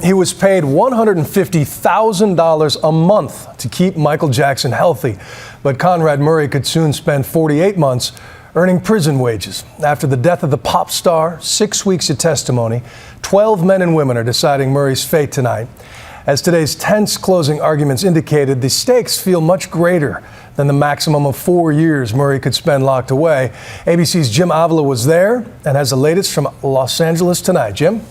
He was paid $150,000 a month to keep Michael Jackson healthy. But Conrad Murray could soon spend 48 months earning prison wages. After the death of the pop star, 6 weeks of testimony, 12 men and women are deciding Murray's fate tonight. As today's tense closing arguments indicated, the stakes feel much greater than the maximum of 4 years Murray could spend locked away. ABC's Jim Avila was there and has the latest from Los Angeles tonight. Jim?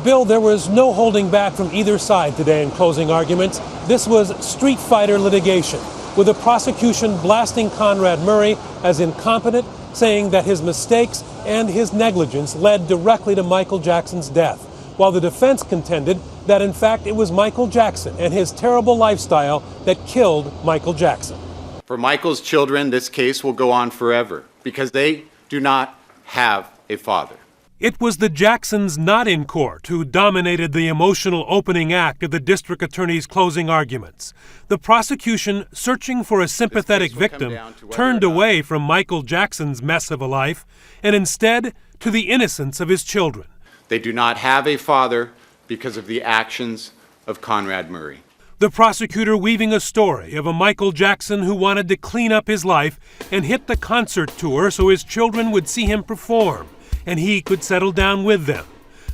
Bill, there was no holding back from either side today in closing arguments. This was street fighter litigation, with the prosecution blasting Conrad Murray as incompetent, saying that his mistakes and his negligence led directly to Michael Jackson's death, while the defense contended that in fact it was Michael Jackson and his terrible lifestyle that killed Michael Jackson. For Michael's children, this case will go on forever because they do not have a father. It was the Jacksons not in court who dominated the emotional opening act of the district attorney's closing arguments. The prosecution, searching for a sympathetic victim, turned away from Michael Jackson's mess of a life and instead to the innocence of his children. They do not have a father because of the actions of Conrad Murray. The prosecutor weaving a story of a Michael Jackson who wanted to clean up his life and hit the concert tour so his children would see him perform and he could settle down with them.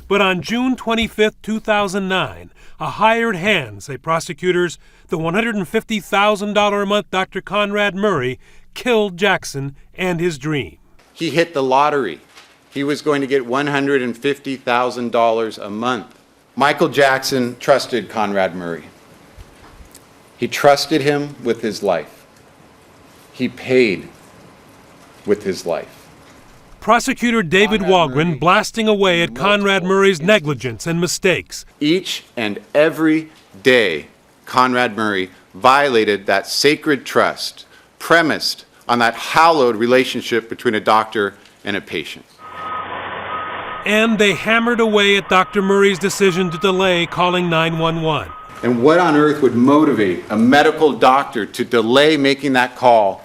But on June 25, 2009, a hired hand, say prosecutors, the $150,000 a month Dr. Conrad Murray killed Jackson and his dream. He hit the lottery. He was going to get $150,000 a month. Michael Jackson trusted Conrad Murray. He trusted him with his life. He paid with his life. Prosecutor David Walgren blasting away at Conrad Murray's negligence and mistakes. Each and every day, Conrad Murray violated that sacred trust premised on that hallowed relationship between a doctor and a patient. And they hammered away at Dr. Murray's decision to delay calling 911. And what on earth would motivate a medical doctor to delay making that call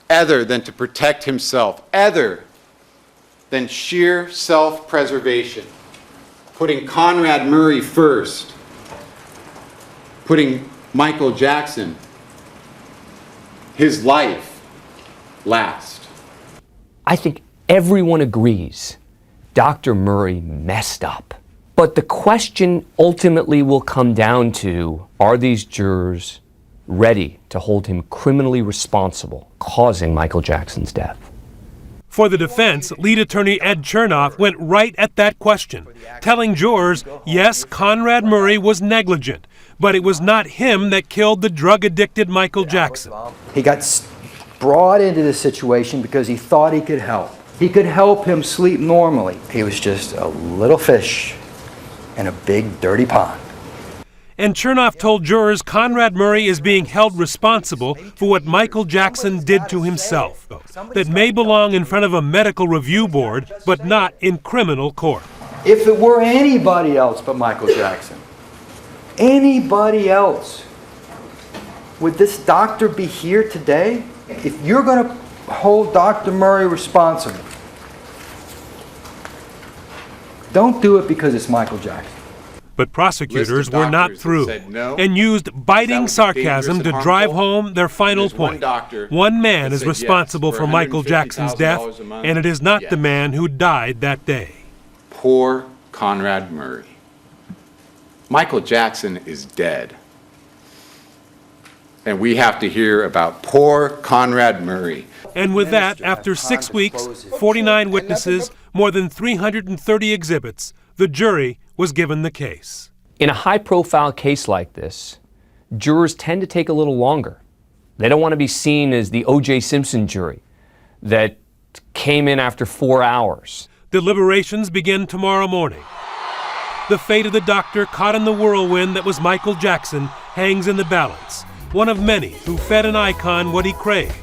other than to protect himself, other than sheer self-preservation, putting Conrad Murray first, putting Michael Jackson, his life, last? I think everyone agrees Dr. Murray messed up. But the question ultimately will come down to, are these jurors ready to hold him criminally responsible, causing Michael Jackson's death? For the defense, lead attorney Ed Chernoff went right at that question, telling jurors, yes, Conrad Murray was negligent, but it was not him that killed the drug-addicted Michael Jackson. He got brought into this situation because he thought he could help. He could help him sleep normally. He was just a little fish in a big, dirty pond. And Chernoff told jurors Conrad Murray is being held responsible for what Michael Jackson did to himself, that may belong in front of a medical review board, but not in criminal court. If it were anybody else but Michael Jackson, anybody else, would this doctor be here today? If you're going to hold Dr. Murray responsible, don't do it because it's Michael Jackson. But prosecutors were not through and used biting sarcasm to drive home their final point. One man is responsible for Michael Jackson's death, and it is not the man who died that day. Poor Conrad Murray. Michael Jackson is dead. And we have to hear about poor Conrad Murray. And with that, after 6 weeks, 49 witnesses, more than 330 exhibits, the jury was given the case. In a high-profile case like this, jurors tend to take a little longer. They don't want to be seen as the O.J. Simpson jury that came in after 4 hours. Deliberations begin tomorrow morning. The fate of the doctor caught in the whirlwind that was Michael Jackson hangs in the balance, one of many who fed an icon what he craved.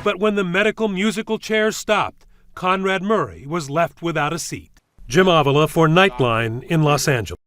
But when the medical musical chairs stopped, Conrad Murray was left without a seat. Jim Avila for Nightline in Los Angeles.